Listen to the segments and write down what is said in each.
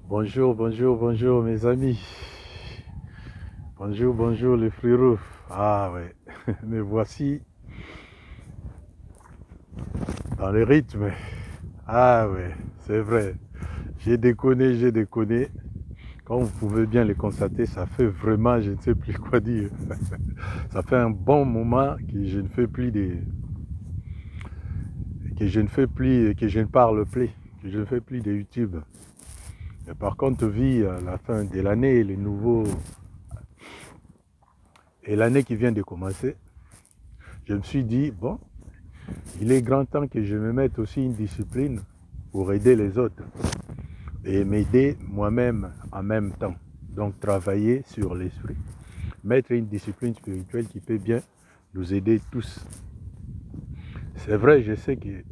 Bonjour, bonjour, bonjour mes amis. Bonjour, bonjour les frérots. Ah ouais, me voici dans le rythme. Ah ouais, c'est vrai. J'ai déconné, j'ai déconné. Comme vous pouvez bien le constater, ça fait vraiment, je ne sais plus quoi dire. Ça fait un bon moment que je ne fais plus des... que je ne fais plus, que je ne parle plus, que je ne fais plus de YouTube. Mais par contre, vu à la fin de l'année, les nouveaux... et l'année qui vient de commencer, je me suis dit, bon, il est grand temps que je me mette aussi une discipline pour aider les autres et m'aider moi-même en même temps. Donc travailler sur l'esprit, mettre une discipline spirituelle qui peut bien nous aider tous. C'est vrai, je sais que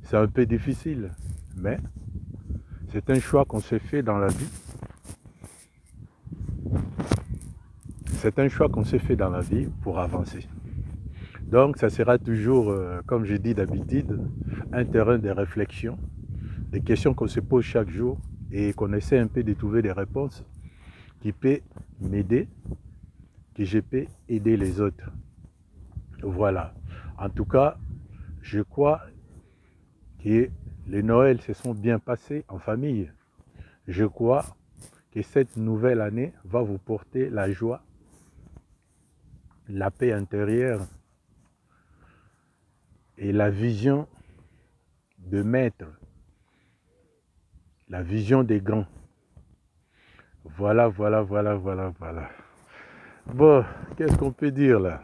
c'est un peu difficile, mais c'est un choix qu'on s'est fait dans la vie. C'est un choix qu'on s'est fait dans la vie pour avancer. Donc ça sera toujours, comme je dis d'habitude, un terrain de réflexion, des questions qu'on se pose chaque jour et qu'on essaie un peu de trouver des réponses qui peut m'aider, que je peux aider les autres. Voilà. En tout cas, je crois que les Noëls se sont bien passés en famille. Je crois que cette nouvelle année va vous porter la joie, la paix intérieure et la vision de maître, la vision des grands. Voilà, voilà, voilà, voilà, voilà. Bon, qu'est-ce qu'on peut dire là?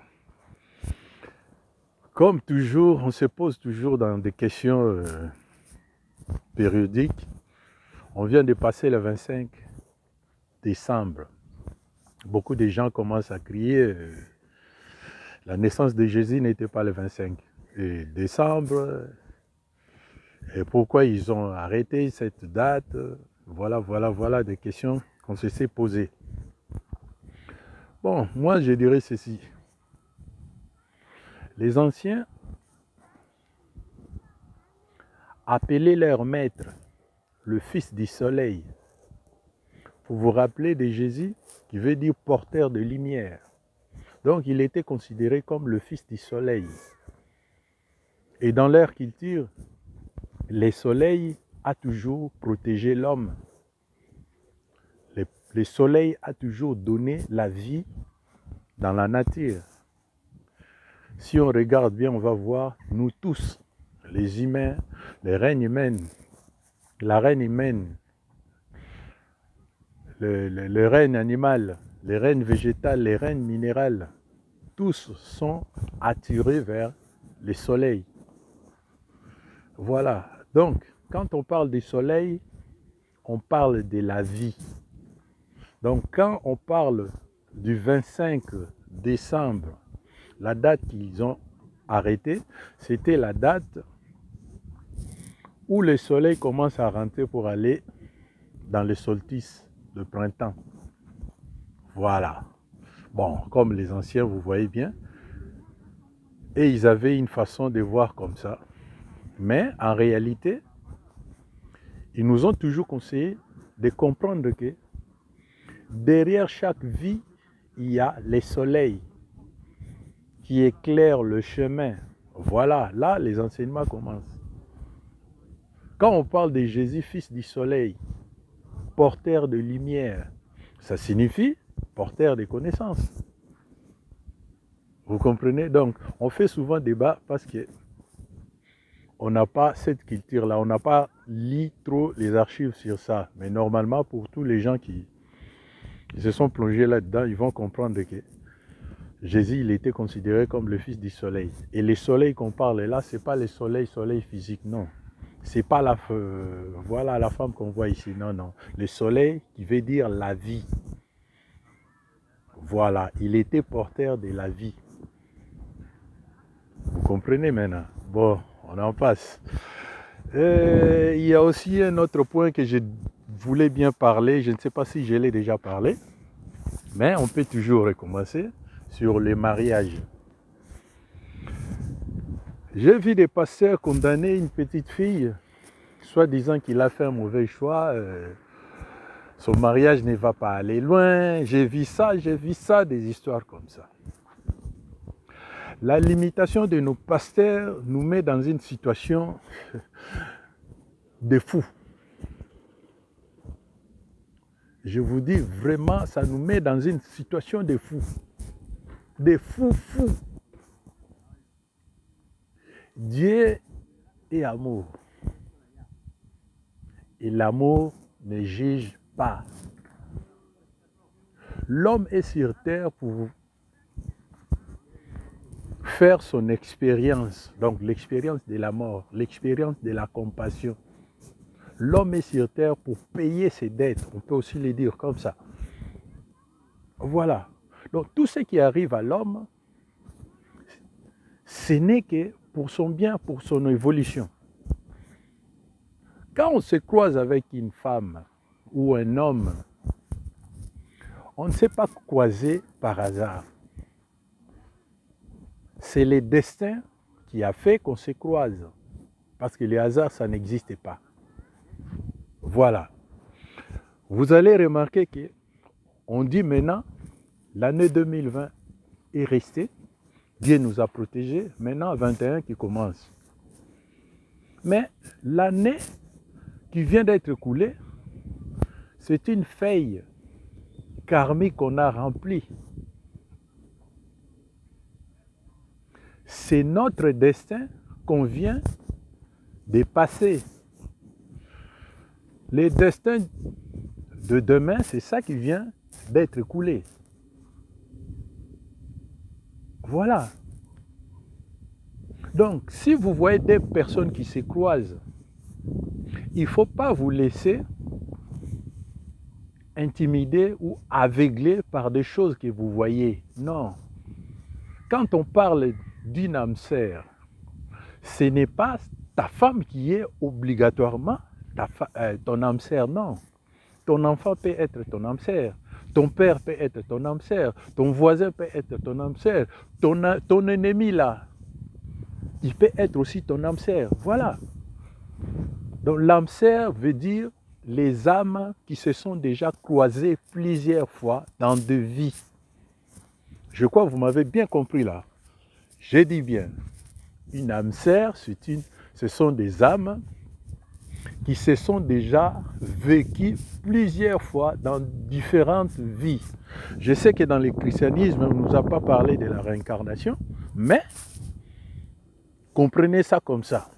Comme toujours, on se pose toujours dans des questions périodiques. On vient de passer le 25 décembre. Beaucoup de gens commencent à crier la naissance de Jésus n'était pas le 25 décembre. Et pourquoi ils ont arrêté cette date? Voilà, voilà, voilà des questions qu'on se s'est posées. Bon, moi je dirais ceci. Les anciens appelaient leur maître le fils du soleil. Pour vous rappeler de Jésus, qui veut dire porteur de lumière. Donc il était considéré comme le fils du soleil. Et dans leur culture, le soleil a toujours protégé l'homme. Le soleil a toujours donné la vie dans la nature. Si on regarde bien, on va voir, nous tous, les humains, les reines humaines, la reine humaine, le règne animal, les reines végétales, les reines minérales, tous sont attirés vers le soleil. Voilà. Donc, quand on parle du soleil, on parle de la vie. Donc, quand on parle du 25 décembre, la date qu'ils ont arrêtée, c'était la date où le soleil commence à rentrer pour aller dans le solstice de printemps. Voilà. Bon, comme les anciens, vous voyez bien. Et ils avaient une façon de voir comme ça. Mais en réalité, ils nous ont toujours conseillé de comprendre que derrière chaque vie, il y a le soleil qui éclaire le chemin. Voilà, là, les enseignements commencent. Quand on parle de Jésus, fils du soleil, porteur de lumière, ça signifie porteur de connaissances. Vous comprenez? Donc, on fait souvent débat parce que on n'a pas cette culture-là, on n'a pas lu trop les archives sur ça. Mais normalement, pour tous les gens qui se sont plongés là-dedans, ils vont comprendre que Jésus, il était considéré comme le fils du soleil. Et le soleil qu'on parle là, ce n'est pas le soleil physique, non. Ce n'est pas voilà, la femme qu'on voit ici, non, non. Le soleil qui veut dire la vie. Voilà, il était porteur de la vie. Vous comprenez maintenant? Bon, on en passe. Il y a aussi un autre point que je voulais bien parler. Je ne sais pas si je l'ai déjà parlé, mais on peut toujours recommencer sur les mariages. J'ai vu des pasteurs condamner une petite fille, soi disant qu'il a fait un mauvais choix. son mariage ne va pas aller loin, j'ai vu ça, des histoires comme ça. La limitation de nos pasteurs nous met dans une situation de fou. Je vous dis vraiment, ça nous met dans une situation de fou. De fou. Dieu est amour. Et l'amour ne juge pas. L'homme est sur terre pour faire son expérience, donc l'expérience de la mort, l'expérience de la compassion. L'homme est sur terre pour payer ses dettes, on peut aussi le dire comme ça. Voilà. Donc tout ce qui arrive à l'homme, ce n'est que pour son bien, pour son évolution. Quand on se croise avec une femme ou un homme, on ne s'est pas croisé par hasard. C'est le destin qui a fait qu'on se croise. Parce que le hasard, ça n'existe pas. Voilà. Vous allez remarquer qu'on dit maintenant, l'année 2020 est restée. Dieu nous a protégés. Maintenant, 21 qui commence. Mais l'année qui vient d'être coulée, c'est une feuille karmique qu'on a remplie. C'est notre destin qu'on vient de passer. Le destin de demain, c'est ça qui vient d'être coulé. Voilà. Donc, si vous voyez des personnes qui se croisent, il ne faut pas vous laisser intimider ou aveugler par des choses que vous voyez. Non. Quand on parle d'une âme sœur, ce n'est pas ta femme qui est obligatoirement ton âme sœur, non. Ton enfant peut être ton âme sœur, ton père peut être ton âme sœur, ton voisin peut être ton âme sœur, ton ennemi là, il peut être aussi ton âme sœur. Voilà. Donc l'âme sœur veut dire les âmes qui se sont déjà croisées plusieurs fois dans deux vies. Je crois que vous m'avez bien compris là. J'ai dit bien, une âme sœur, ce sont des âmes qui se sont déjà vécues plusieurs fois dans différentes vies. Je sais que dans le christianisme, on ne nous a pas parlé de la réincarnation, mais comprenez ça comme ça.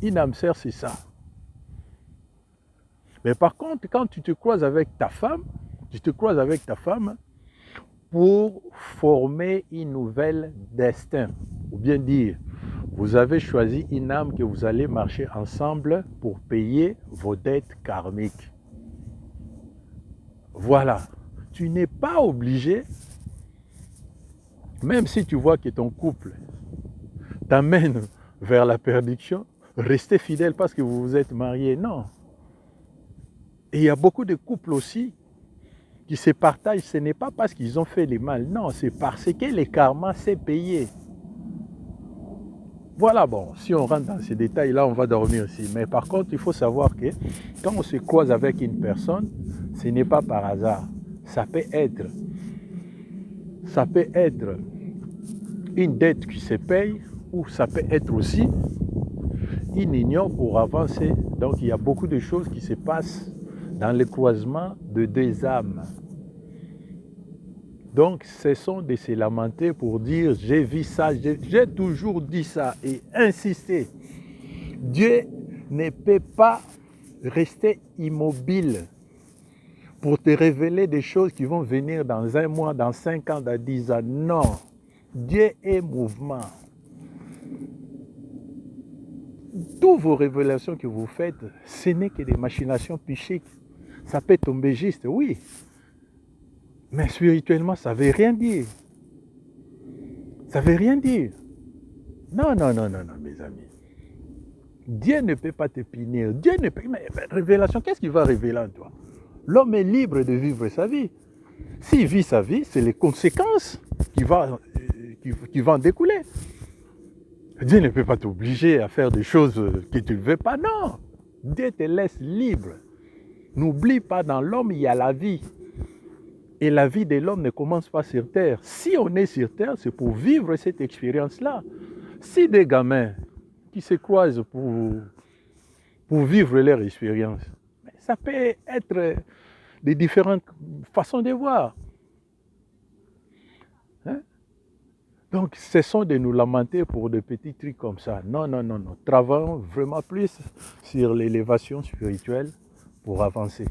Une âme sœur, c'est ça. Mais par contre, quand tu te croises avec ta femme, pour former une nouvelle destin. Ou bien dire, vous avez choisi une âme que vous allez marcher ensemble pour payer vos dettes karmiques. Voilà. Tu n'es pas obligé, même si tu vois que ton couple t'amène vers la perdition, restez fidèle parce que vous vous êtes mariés. Non. Et il y a beaucoup de couples aussi qui se partagent, ce n'est pas parce qu'ils ont fait le mal, non, c'est parce que le karma s'est payé. Voilà, bon, si on rentre dans ces détails-là, on va dormir ici. Mais par contre, il faut savoir que quand on se croise avec une personne, ce n'est pas par hasard. Ça peut être une dette qui se paye, ou ça peut être aussi une union pour avancer. Donc, il y a beaucoup de choses qui se passent dans le croisement de deux âmes. Donc, cessons de se lamenter pour dire « j'ai vu ça, j'ai toujours dit ça » et insister. Dieu ne peut pas rester immobile pour te révéler des choses qui vont venir dans un mois, dans 5 ans, dans 10 ans. Non, Dieu est mouvement. Toutes vos révélations que vous faites, ce n'est que des machinations psychiques. Ça peut tomber juste, oui. Mais spirituellement, ça ne veut rien dire. Ça ne veut rien dire. Non, mes amis. Dieu ne peut pas te punir. Dieu ne peut... Mais révélation, qu'est-ce qu'il va révéler en toi? L'homme est libre de vivre sa vie. S'il vit sa vie, c'est les conséquences qui vont en découler. Dieu ne peut pas t'obliger à faire des choses que tu ne veux pas. Non. Dieu te laisse libre. N'oublie pas, dans l'homme, il y a la vie. Et la vie de l'homme ne commence pas sur Terre. Si on est sur Terre, c'est pour vivre cette expérience-là. Si des gamins qui se croisent pour vivre leur expérience, ça peut être des différentes façons de voir. Hein? Donc, cessons de nous lamenter pour des petits trucs comme ça. Non, non, non, non. Travaillons vraiment plus sur l'élévation spirituelle pour avancer.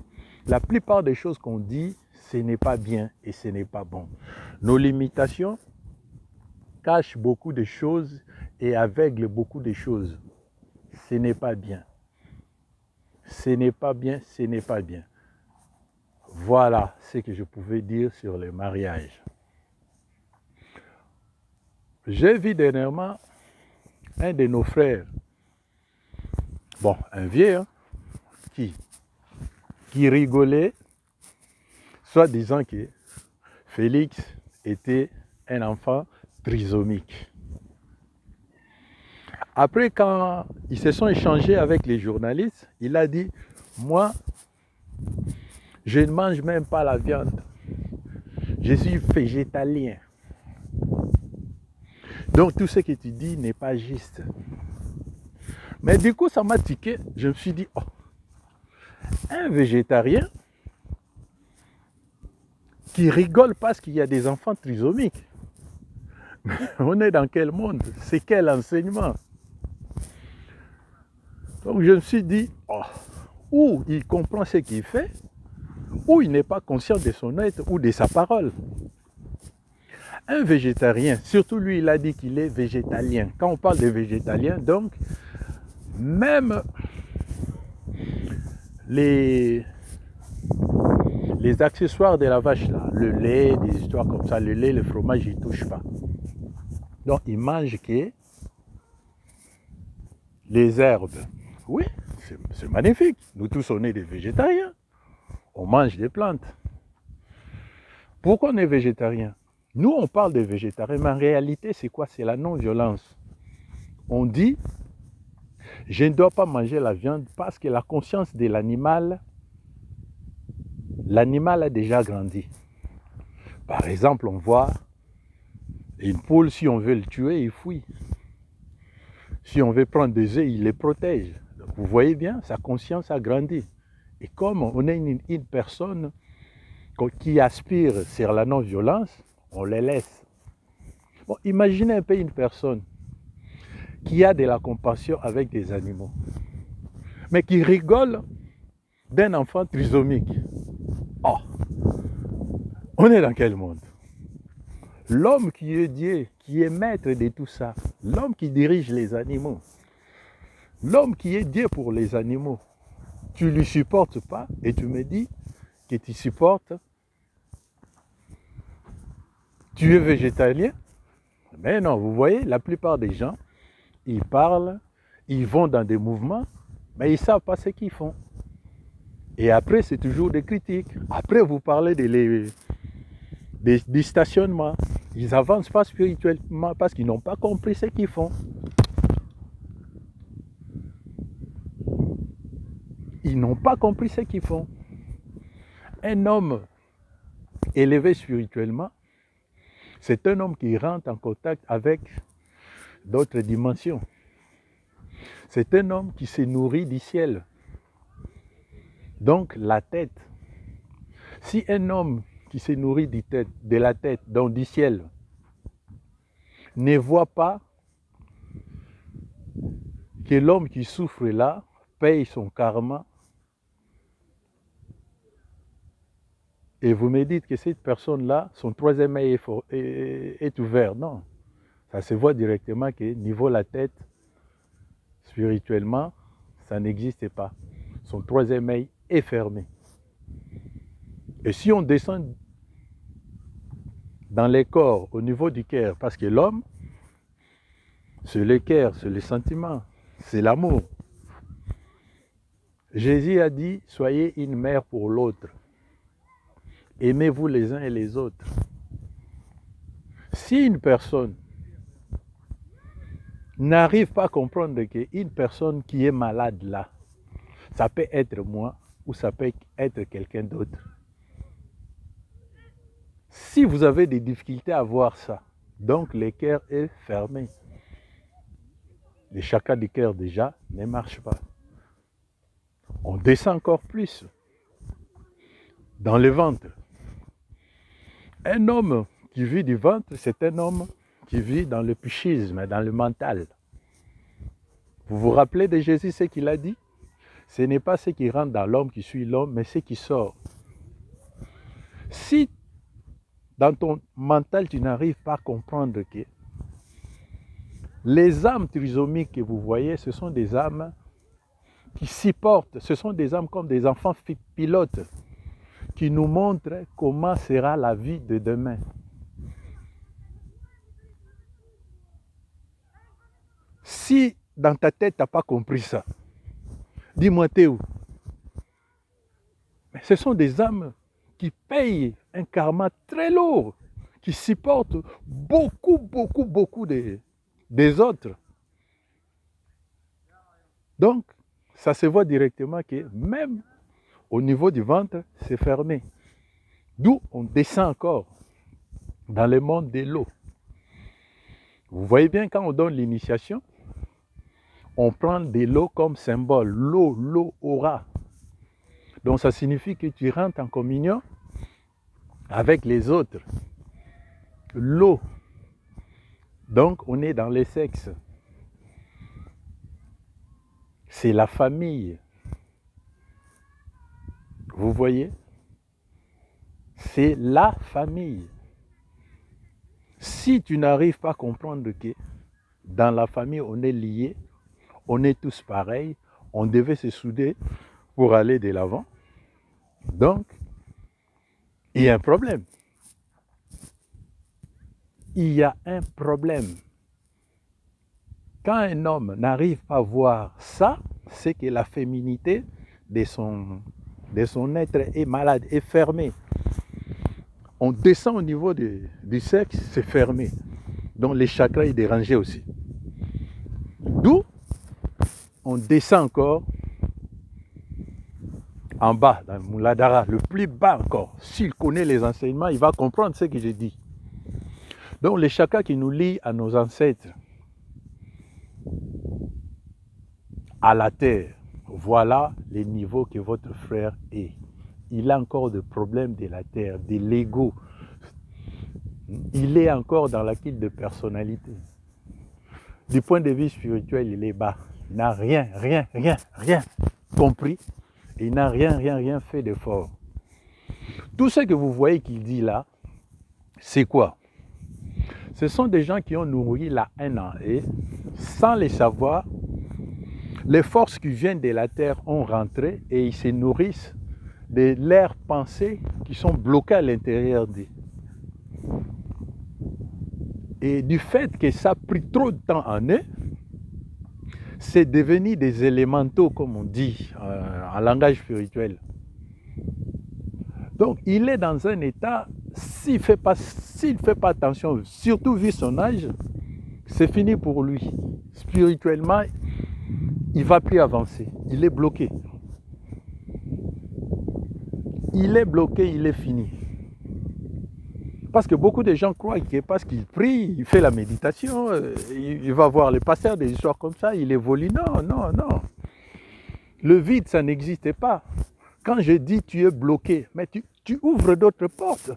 La plupart des choses qu'on dit, ce n'est pas bien et ce n'est pas bon. Nos limitations cachent beaucoup de choses et aveuglent beaucoup de choses. Ce n'est pas bien. Ce n'est pas bien, ce n'est pas bien. Voilà ce que je pouvais dire sur le mariage. J'ai vu dernièrement un de nos frères, bon, un vieux, hein, qui rigolait, soit disant que Félix était un enfant trisomique. Après, quand ils se sont échangés avec les journalistes, il a dit, moi, je ne mange même pas la viande. Je suis végétalien. Donc tout ce que tu dis n'est pas juste. Mais du coup, ça m'a tiqué. Je me suis dit, oh, un végétarien qui rigole parce qu'il y a des enfants trisomiques. On est dans quel monde? C'est quel enseignement? Donc je me suis dit, oh, ou il comprend ce qu'il fait, ou il n'est pas conscient de son être ou de sa parole. Un végétarien, surtout lui, il a dit qu'il est végétalien. Quand on parle de végétalien, donc, même les accessoires de la vache, là, le lait, des histoires comme ça, le lait, le fromage, il ne touche pas. Donc, il mange que les herbes. Oui, c'est magnifique. Nous tous, on est des végétariens. On mange des plantes. Pourquoi on est végétarien? Nous, on parle de végétariens, mais en réalité, c'est quoi? C'est la non-violence. On dit, je ne dois pas manger la viande parce que la conscience de l'animal a déjà grandi. Par exemple, on voit une poule, si on veut le tuer, il fuit. Si on veut prendre des œufs, il les protège. Donc, vous voyez bien, sa conscience a grandi. Et comme on est une personne qui aspire sur la non-violence, on les laisse. Bon, imaginez un peu une personne qui a de la compassion avec des animaux, mais qui rigole d'un enfant trisomique. Oh, on est dans quel monde? L'homme qui est Dieu, qui est maître de tout ça, l'homme qui dirige les animaux, l'homme qui est Dieu pour les animaux, tu ne lui supportes pas et tu me dis que tu supportes, tu es végétalien? Mais non, vous voyez, la plupart des gens, ils parlent, ils vont dans des mouvements, mais ils ne savent pas ce qu'ils font. Et après, c'est toujours des critiques. Après, vous parlez du stationnement. Ils n'avancent pas spirituellement parce qu'ils n'ont pas compris ce qu'ils font. Ils n'ont pas compris ce qu'ils font. Un homme élevé spirituellement, c'est un homme qui rentre en contact avec d'autres dimensions. C'est un homme qui se nourrit du ciel. Donc la tête. Si un homme qui se nourrit de la tête, donc du ciel, ne voit pas que l'homme qui souffre là paye son karma, et vous me dites que cette personne-là, son troisième œil est ouvert. Non, ça se voit directement que niveau la tête, spirituellement, ça n'existe pas. Son troisième œil est fermé. Et si on descend dans les corps, au niveau du cœur, parce que l'homme, c'est le cœur, c'est le sentiment, c'est l'amour. Jésus a dit, soyez une mère pour l'autre. Aimez-vous les uns et les autres. Si une personne n'arrive pas à comprendre qu'une personne qui est malade là, ça peut être moi, ou ça peut être quelqu'un d'autre. Si vous avez des difficultés à voir ça, donc le cœur est fermé. Le chakra du cœur déjà ne marche pas. On descend encore plus dans le ventre. Un homme qui vit du ventre, c'est un homme qui vit dans le psychisme, dans le mental. Vous vous rappelez de Jésus, ce qu'il a dit? Ce n'est pas ce qui rentre dans l'homme qui suit l'homme, mais ce qui sort. Si dans ton mental, tu n'arrives pas à comprendre que les âmes trisomiques que vous voyez, ce sont des âmes qui s'y portent. Ce sont des âmes comme des enfants pilotes qui nous montrent comment sera la vie de demain. Si dans ta tête, tu n'as pas compris ça, dis-moi, t'es où? Mais ce sont des âmes qui payent un karma très lourd, qui supportent beaucoup des autres. Donc, ça se voit directement que même au niveau du ventre, c'est fermé. D'où on descend encore dans le monde de l'eau. Vous voyez bien, quand on donne l'initiation, on prend de l'eau comme symbole. L'eau, aura. Donc ça signifie que tu rentres en communion avec les autres. L'eau. Donc on est dans les sexes. C'est la famille. Vous voyez? C'est la famille. Si tu n'arrives pas à comprendre que dans la famille on est liés, on est tous pareils, on devait se souder pour aller de l'avant. Donc, il y a un problème. Il y a un problème. Quand un homme n'arrive pas à voir ça, c'est que la féminité de son être est malade, est fermée. On descend au niveau du sexe, c'est fermé. Donc les chakras est dérangé aussi. D'où on descend encore en bas, dans le Muladhara, le plus bas encore. S'il connaît les enseignements, il va comprendre ce que j'ai dit. Donc les chakras qui nous lient à nos ancêtres, à la terre, voilà les niveaux que votre frère est. Il a encore des problèmes de la terre, de l'ego. Il est encore dans la quête de personnalité. Du point de vue spirituel, il est bas. Il n'a rien compris. Il n'a rien fait d'effort. Tout ce que vous voyez qu'il dit là, c'est quoi? Ce sont des gens qui ont nourri la haine en eux, sans le savoir. Les forces qui viennent de la terre ont rentré et ils se nourrissent de leurs pensées qui sont bloquées à l'intérieur d'eux. Et du fait que ça a pris trop de temps en eux, c'est devenu des élémentaux, comme on dit en langage spirituel. Donc, il est dans un état, s'il ne fait pas attention, surtout vu son âge, c'est fini pour lui. Spirituellement, il ne va plus avancer. Il est bloqué. Il est bloqué, il est fini. Parce que beaucoup de gens croient que parce qu'il prie, il fait la méditation, il va voir les pasteurs, des histoires comme ça, il évolue. Non. Le vide, ça n'existe pas. Quand je dis tu es bloqué, mais tu ouvres d'autres portes.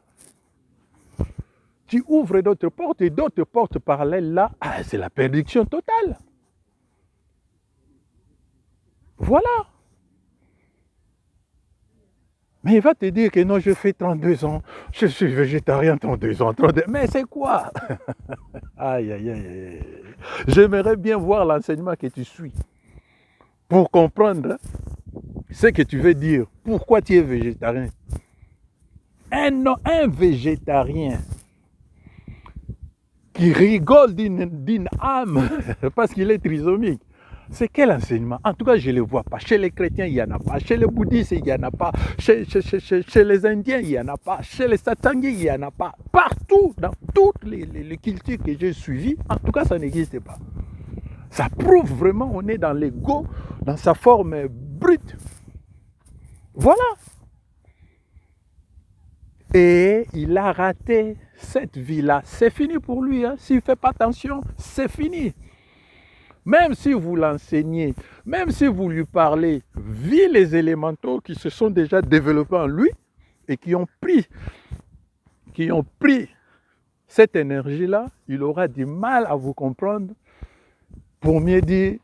Tu ouvres d'autres portes et d'autres portes parallèles là, c'est la perdition totale. Voilà. Mais il va te dire que non, je fais 32 ans, je suis végétarien 32 ans, 32... Mais c'est quoi? Aïe. J'aimerais bien voir l'enseignement que tu suis pour comprendre ce que tu veux dire. Pourquoi tu es végétarien? Un végétarien qui rigole d'une âme parce qu'il est trisomique. C'est quel enseignement? En tout cas, je ne le vois pas. Chez les chrétiens, il n'y en a pas. Chez les bouddhistes, il n'y en a pas. Chez les indiens, il n'y en a pas. Chez les satangis, il n'y en a pas. Partout, dans toutes les cultures que j'ai suivies, en tout cas, ça n'existe pas. Ça prouve vraiment qu'on est dans l'ego, dans sa forme brute. Voilà. Et il a raté cette vie-là. C'est fini pour lui. Hein. S'il ne fait pas attention, c'est fini. Même si vous l'enseignez, même si vous lui parlez, vu les élémentaux qui se sont déjà développés en lui et qui ont pris cette énergie-là, il aura du mal à vous comprendre pour mieux dire,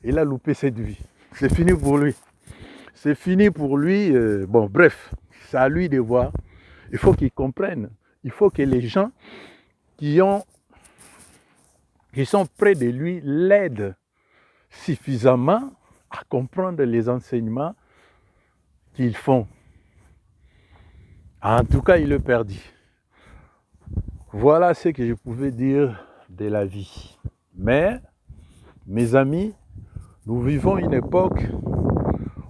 il a loupé cette vie. C'est fini pour lui. C'est fini pour lui. Bon, bref, c'est à lui de voir. Il faut qu'il comprenne. Il faut que les gens qui sont près de lui l'aident suffisamment à comprendre les enseignements qu'ils font. En tout cas, il est perdu. Voilà ce que je pouvais dire de la vie. Mais, mes amis, nous vivons une époque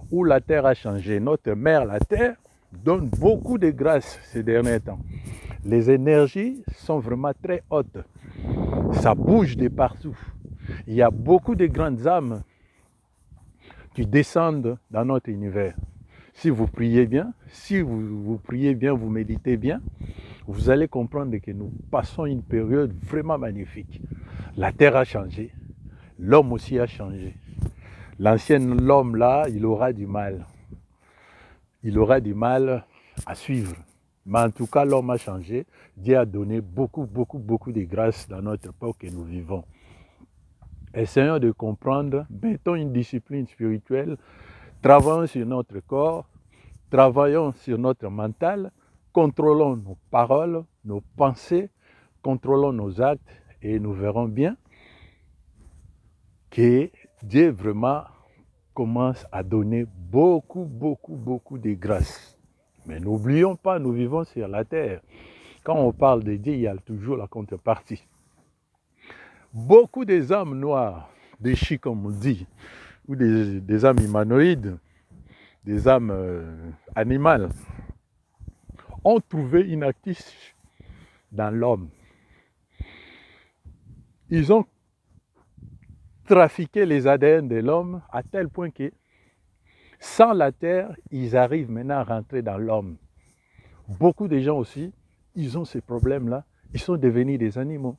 où la Terre a changé. Notre mère, la Terre, donne beaucoup de grâce ces derniers temps. Les énergies sont vraiment très hautes. Ça bouge de partout. Il y a beaucoup de grandes âmes qui descendent dans notre univers. Si vous priez bien, si vous priez bien, vous méditez bien, vous allez comprendre que nous passons une période vraiment magnifique. La Terre a changé, l'homme aussi a changé. L'ancien homme là, il aura du mal. Il aura du mal à suivre. Mais en tout cas, l'homme a changé. Dieu a donné beaucoup de grâce dans notre époque que nous vivons. Essayons de comprendre, mettons une discipline spirituelle, travaillons sur notre corps, travaillons sur notre mental, contrôlons nos paroles, nos pensées, contrôlons nos actes et nous verrons bien que Dieu vraiment commence à donner beaucoup de grâce. Mais n'oublions pas, nous vivons sur la terre. Quand on parle de Dieu, il y a toujours la contrepartie. Beaucoup des âmes noires, des chi comme on dit, ou des âmes humanoïdes, des âmes animales, ont trouvé une actrice dans l'homme. Ils ont trafiqué les ADN de l'homme à tel point que sans la terre, ils arrivent maintenant à rentrer dans l'homme. Beaucoup de gens aussi, ils ont ces problèmes-là. Ils sont devenus des animaux.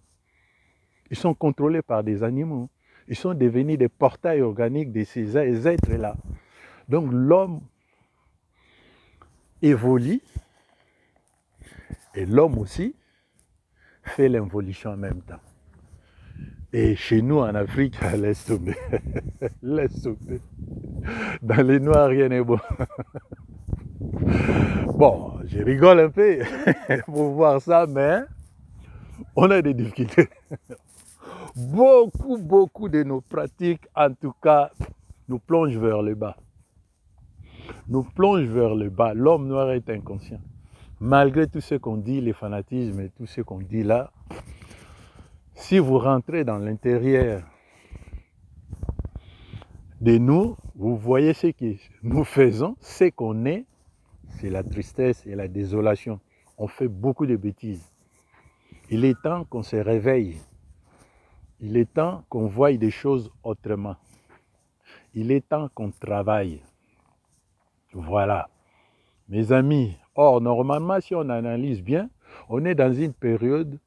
Ils sont contrôlés par des animaux. Ils sont devenus des portails organiques de ces êtres-là. Donc l'homme évolue et l'homme aussi fait l'involution en même temps. Et chez nous en Afrique, laisse tomber. Laisse tomber. Dans les noirs, rien n'est bon. Bon, je rigole un peu pour voir ça, mais on a des difficultés. Beaucoup de nos pratiques, en tout cas, nous plongent vers le bas. Nous plongent vers le bas. L'homme noir est inconscient. Malgré tout ce qu'on dit, les fanatismes et tout ce qu'on dit là, si vous rentrez dans l'intérieur de nous, vous voyez ce que nous faisons, ce qu'on est, c'est la tristesse et la désolation. On fait beaucoup de bêtises. Il est temps qu'on se réveille. Il est temps qu'on voie des choses autrement. Il est temps qu'on travaille. Voilà. Mes amis, or, normalement, si on analyse bien, on est dans une période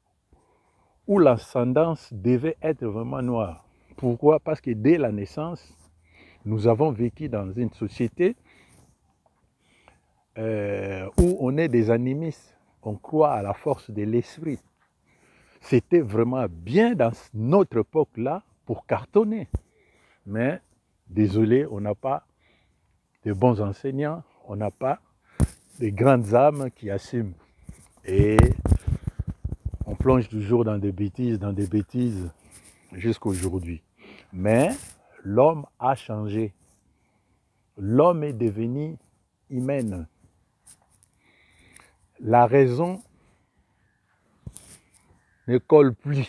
où l'ascendance devait être vraiment noire. Pourquoi? Parce que dès la naissance, nous avons vécu dans une société où on est des animistes. On croit à la force de l'esprit. C'était vraiment bien dans notre époque-là pour cartonner. Mais, désolé, on n'a pas de bons enseignants, on n'a pas de grandes âmes qui assument. Et on plonge toujours dans des bêtises jusqu'à aujourd'hui. Mais l'homme a changé. L'homme est devenu humain. La raison ne colle plus.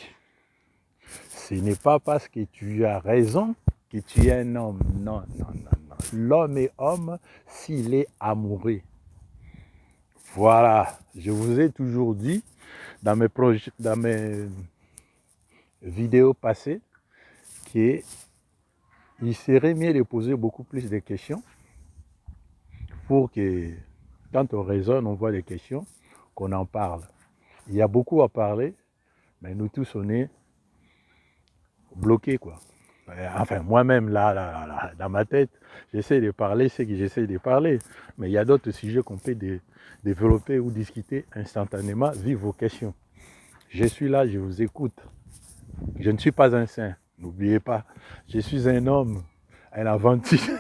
Ce n'est pas parce que tu as raison que tu es un homme. Non. L'homme est homme s'il est amoureux. Voilà, je vous ai toujours dit dans mes vidéos passées qu'il serait mieux de poser beaucoup plus de questions pour que, quand on raisonne, on voit les questions, qu'on en parle. Il y a beaucoup à parler, mais nous tous, on est bloqués, quoi. Enfin, moi-même, là, dans ma tête, j'essaie de parler ce que j'essaie de parler. Mais il y a d'autres sujets qu'on peut développer ou discuter instantanément, vu vos questions. Je suis là, je vous écoute. Je ne suis pas un saint, n'oubliez pas. Je suis un homme, un aventurier,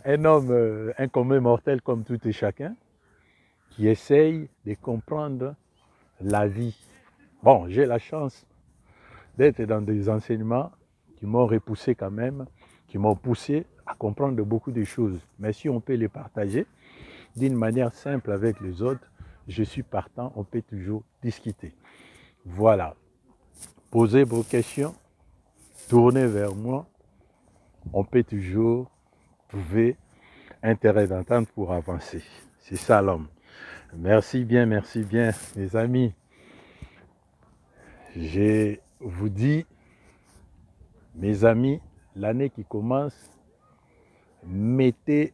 un homme, un commun mortel comme tout et chacun, qui essaye de comprendre la vie. Bon, j'ai la chance d'être dans des enseignements qui m'ont repoussé quand même, qui m'ont poussé à comprendre beaucoup de choses. Mais si on peut les partager d'une manière simple avec les autres, je suis partant, on peut toujours discuter. Voilà. Posez vos questions, tournez vers moi, on peut toujours trouver intérêt d'entendre pour avancer. C'est ça l'homme. Merci bien, mes amis. Je vous dis, mes amis, l'année qui commence, mettez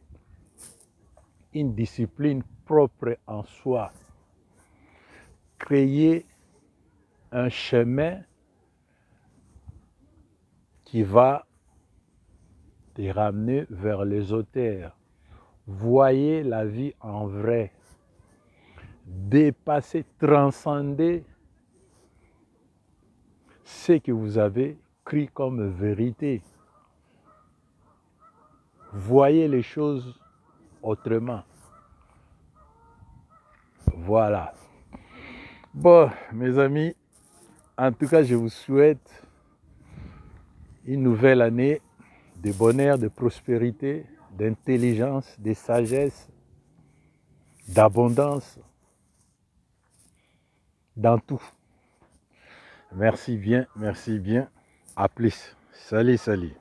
une discipline propre en soi. Créez un chemin qui va te ramener vers les auteurs. Voyez la vie en vrai. Dépassez, transcendez ce que vous avez cru comme vérité. Voyez les choses autrement. Voilà. Bon, mes amis, en tout cas, je vous souhaite une nouvelle année de bonheur, de prospérité, d'intelligence, de sagesse, d'abondance, dans tout. Merci bien, à plus. Salut, salut.